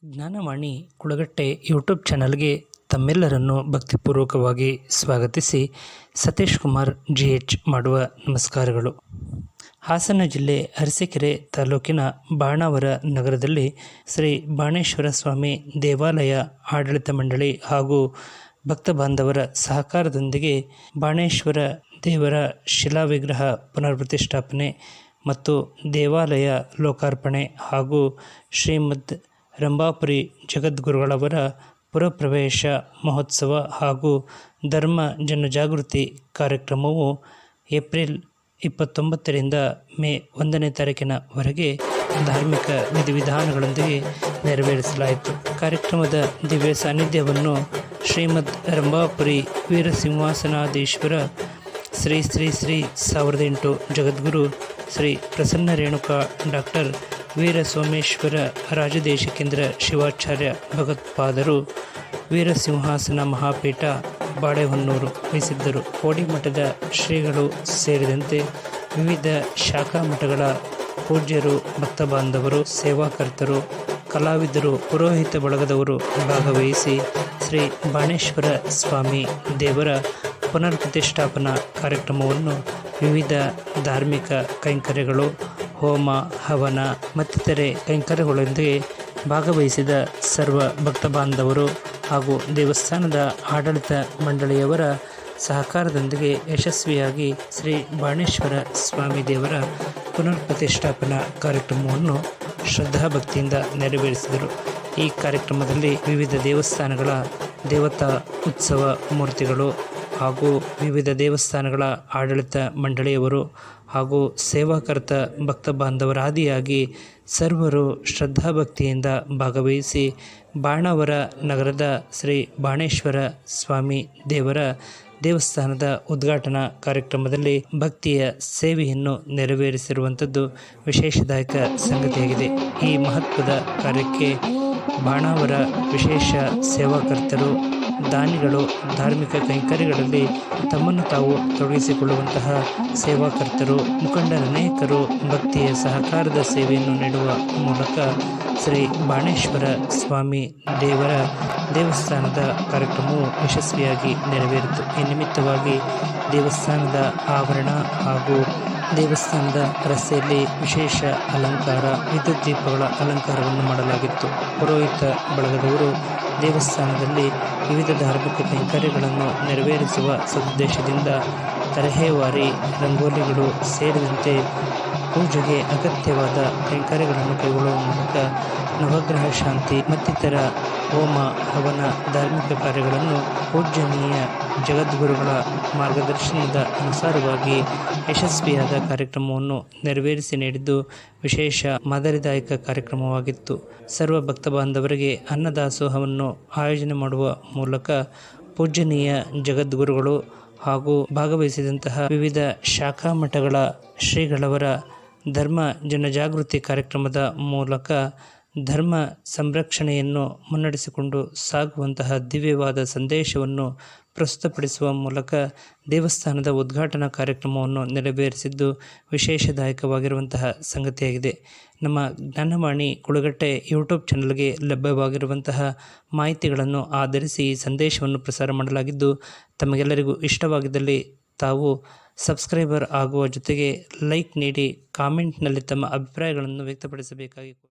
Gyan Vani Kulagatte YouTube ಚಾನಲ್ಗೆ ತಮ್ಮೆಲ್ಲರನ್ನು ಭಕ್ತಿಪೂರ್ವಕವಾಗಿ ಸ್ವಾಗತಿಸಿ Satish Kumar GH ಮಾಡುವ ನಮಸ್ಕಾರಗಳು. ಹಾಸನ ಜಿಲ್ಲೆ ಅರಸೀಕೆರೆ ತಾಲೂಕಿನ ಬಾಣಾವರ ನಗರದಲ್ಲಿ ಶ್ರೀ ಬಾಣೇಶ್ವರ ಸ್ವಾಮಿ ದೇವಾಲಯ ಆಡಳಿತ ಮಂಡಳಿ ಹಾಗೂ ಭಕ್ತ ಬಾಂಧವರ ಸಹಕಾರದೊಂದಿಗೆ ಬಾಣೇಶ್ವರ ದೇವರ ಶಿಲಾ ವಿಗ್ರಹ ಪುನರ್ಪ್ರತಿಷ್ಠಾಪನೆ ಮತ್ತು ದೇವಾಲಯ ಲೋಕಾರ್ಪಣೆ ಹಾಗೂ ಶ್ರೀಮದ್ ರಂಭಾಪುರಿ ಜಗದ್ಗುರುಗಳವರ ಪುರಪ್ರವೇಶ ಮಹೋತ್ಸವ ಹಾಗೂ ಧರ್ಮ ಜನಜಾಗೃತಿ ಕಾರ್ಯಕ್ರಮವು ಏಪ್ರಿಲ್ 29ರಿಂದ ಮೇ 1ನೇ ತಾರೀಕಿನವರೆಗೆ ಧಾರ್ಮಿಕ ವಿಧಿವಿಧಾನಗಳೊಂದಿಗೆ ನೆರವೇರಿಸಲಾಯಿತು. ಕಾರ್ಯಕ್ರಮದ ದಿವ್ಯ ಸಾನ್ನಿಧ್ಯವನ್ನು ಶ್ರೀಮದ್ ರಂಭಾಪುರಿ ವೀರಸಿಂಹಾಸನಾಧೀಶ್ವರ ಶ್ರೀ ಶ್ರೀ ಶ್ರೀ 1008 ಜಗದ್ಗುರು ಶ್ರೀ ಪ್ರಸನ್ನ ರೇಣುಕಾ ಡಾಕ್ಟರ್ ವೀರ ಸೋಮೇಶ್ವರ ರಾಜದೇಶಿಕೇಂದ್ರ ಶಿವಾಚಾರ್ಯ ಭಗವತ್ಪಾದರು ವೀರಸಿಂಹಾಸನ ಮಹಾಪೀಠ ಬಾಳೆಹೊನ್ನೂರು ವಹಿಸಿದ್ದರು. ಕೋಡಿಮಠದ ಶ್ರೀಗಳು ಸೇರಿದಂತೆ ವಿವಿಧ ಶಾಖಾ ಮಠಗಳ ಪೂಜ್ಯರು, ಭಕ್ತ ಬಾಂಧವರು, ಸೇವಾಕರ್ತರು, ಕಲಾವಿದರು, ಪುರೋಹಿತ ಬಳಗದವರು ಭಾಗವಹಿಸಿ ಶ್ರೀ ಬಾಣೇಶ್ವರ ಸ್ವಾಮಿ ದೇವರ ಪುನರ್ಪ್ರತಿಷ್ಠಾಪನಾ ಕಾರ್ಯಕ್ರಮವನ್ನು ವಿವಿಧ ಧಾರ್ಮಿಕ ಕೈಂಕರ್ಯಗಳು, ಹೋಮ, ಹವನ ಮತ್ತಿತರೆ ಕೈಂಕರ್ಯಗಳೊಂದಿಗೆ ಭಾಗವಹಿಸಿದ ಸರ್ವ ಭಕ್ತ ಬಾಂಧವರು ಹಾಗೂ ದೇವಸ್ಥಾನದ ಆಡಳಿತ ಮಂಡಳಿಯವರ ಸಹಕಾರದೊಂದಿಗೆ ಯಶಸ್ವಿಯಾಗಿ ಶ್ರೀ ಬಾಣೇಶ್ವರ ಸ್ವಾಮಿ ದೇವರ ಪುನರ್ಪ್ರತಿಷ್ಠಾಪನಾ ಕಾರ್ಯಕ್ರಮವನ್ನು ಶ್ರದ್ಧಾಭಕ್ತಿಯಿಂದ ನೆರವೇರಿಸಿದರು. ಈ ಕಾರ್ಯಕ್ರಮದಲ್ಲಿ ವಿವಿಧ ದೇವಸ್ಥಾನಗಳ ದೇವತಾ ಉತ್ಸವ ಮೂರ್ತಿಗಳು ಹಾಗೂ ವಿವಿಧ ದೇವಸ್ಥಾನಗಳ ಆಡಳಿತ ಮಂಡಳಿಯವರು ಹಾಗೂ ಸೇವಾಕರ್ತ ಭಕ್ತ ಬಾಂಧವರಾದಿಯಾಗಿ ಸರ್ವರು ಶ್ರದ್ಧಾಭಕ್ತಿಯಿಂದ ಭಾಗವಹಿಸಿ ಬಾಣಾವರ ನಗರದ ಶ್ರೀ ಬಾಣೇಶ್ವರ ಸ್ವಾಮಿ ದೇವರ ದೇವಸ್ಥಾನದ ಉದ್ಘಾಟನಾ ಕಾರ್ಯಕ್ರಮದಲ್ಲಿ ಭಕ್ತಿಯ ಸೇವೆಯನ್ನು ನೆರವೇರಿಸಿರುವಂಥದ್ದು ವಿಶೇಷದಾಯಕ ಸಂಗತಿಯಾಗಿದೆ. ಈ ಮಹತ್ವದ ಕಾರ್ಯಕ್ಕೆ ಬಾಣಾವರ ವಿಶೇಷ ಸೇವಾಕರ್ತರು, ದಾನಿಗಳು, ಧಾರ್ಮಿಕ ಕೈಂಕರ್ಯಗಳಲ್ಲಿ ತಮ್ಮನ್ನು ತಾವು ತೊಡಗಿಸಿಕೊಳ್ಳುವಂತಹ ಸೇವಾಕರ್ತರು, ಮುಖಂಡರ ಅನೇಕರು ಭಕ್ತಿಯ ಸಹಕಾರದ ಸೇವೆಯನ್ನು ನೀಡುವ ಮೂಲಕ ಶ್ರೀ ಬಾಣೇಶ್ವರ ಸ್ವಾಮಿ ದೇವರ ದೇವಸ್ಥಾನದ ಕಾರ್ಯಕ್ರಮವು ಯಶಸ್ವಿಯಾಗಿ ನೆರವೇರಿತು. ಈ ನಿಮಿತ್ತವಾಗಿ ದೇವಸ್ಥಾನದ ಆವರಣ ಹಾಗೂ ದೇವಸ್ಥಾನದ ರಸ್ತೆಯಲ್ಲಿ ವಿಶೇಷ ಅಲಂಕಾರ, ವಿದ್ಯುತ್ ದೀಪಗಳ ಅಲಂಕಾರವನ್ನು ಮಾಡಲಾಗಿತ್ತು. ಪುರೋಹಿತ ಬಳಗದವರು ದೇವಸ್ಥಾನದಲ್ಲಿ ವಿವಿಧ ಧಾರ್ಮಿಕ ಕೈಂಕರ್ಯಗಳನ್ನು ನೆರವೇರಿಸುವ ಸದುದ್ದೇಶದಿಂದ ತರಹೇವಾರಿ, ರಂಗೋಲಿಗಳು ಸೇರಿದಂತೆ ಪೂಜೆಗೆ ಅಗತ್ಯವಾದ ಕೈಂಕರ್ಯಗಳನ್ನು ಕೈಗೊಳ್ಳುವ ಮೂಲಕ ನವಗ್ರಹ ಶಾಂತಿ ಮತ್ತಿತರ ಹೋಮ, ಹವನ, ಧಾರ್ಮಿಕ ಕಾರ್ಯಗಳನ್ನು ಪೂಜ್ಯನೀಯ ಜಗದ್ಗುರುಗಳ ಮಾರ್ಗದರ್ಶನದ ಅನುಸಾರವಾಗಿ ಯಶಸ್ವಿಯಾದ ಕಾರ್ಯಕ್ರಮವನ್ನು ನೆರವೇರಿಸಿ ನೀಡಿದ್ದು ವಿಶೇಷ ಮಾದರಿದಾಯಕ ಕಾರ್ಯಕ್ರಮವಾಗಿತ್ತು. ಸರ್ವ ಭಕ್ತ ಬಾಂಧವರಿಗೆ ಅನ್ನದಾಸೋಹವನ್ನು ಆಯೋಜನೆ ಮಾಡುವ ಮೂಲಕ ಪೂಜ್ಯನೀಯ ಜಗದ್ಗುರುಗಳು ಹಾಗೂ ಭಾಗವಹಿಸಿದಂತಹ ವಿವಿಧ ಶಾಖಾ ಮಠಗಳ ಶ್ರೀಗಳವರ ಧರ್ಮ ಜನಜಾಗೃತಿ ಕಾರ್ಯಕ್ರಮದ ಮೂಲಕ ಧರ್ಮ ಸಂರಕ್ಷಣೆಯನ್ನು ಮುನ್ನಡೆಸಿಕೊಂಡು ಸಾಗುವಂತಹ ದಿವ್ಯವಾದ ಸಂದೇಶವನ್ನು ಪ್ರಸ್ತುತಪಡಿಸುವ ಮೂಲಕ ದೇವಸ್ಥಾನದ ಉದ್ಘಾಟನಾ ಕಾರ್ಯಕ್ರಮವನ್ನು ನೆರವೇರಿಸಿದ್ದು ವಿಶೇಷದಾಯಕವಾಗಿರುವಂತಹ ಸಂಗತಿಯಾಗಿದೆ. ನಮ್ಮ ಜ್ಞಾನವಾಣಿ ಕುಳಗಟ್ಟೆ ಯೂಟ್ಯೂಬ್ ಚಾನಲ್ಗೆ ಲಭ್ಯವಾಗಿರುವಂತಹ ಮಾಹಿತಿಗಳನ್ನು ಆಧರಿಸಿ ಈ ಸಂದೇಶವನ್ನು ಪ್ರಸಾರ ಮಾಡಲಾಗಿದ್ದು, ತಮಗೆಲ್ಲರಿಗೂ ಇಷ್ಟವಾಗಿದ್ದಲ್ಲಿ ತಾವು ಸಬ್ಸ್ಕ್ರೈಬರ್ ಆಗುವ ಜೊತೆಗೆ ಲೈಕ್ ನೀಡಿ ಕಾಮೆಂಟ್ನಲ್ಲಿ ತಮ್ಮ ಅಭಿಪ್ರಾಯಗಳನ್ನು ವ್ಯಕ್ತಪಡಿಸಬೇಕಾಗಿ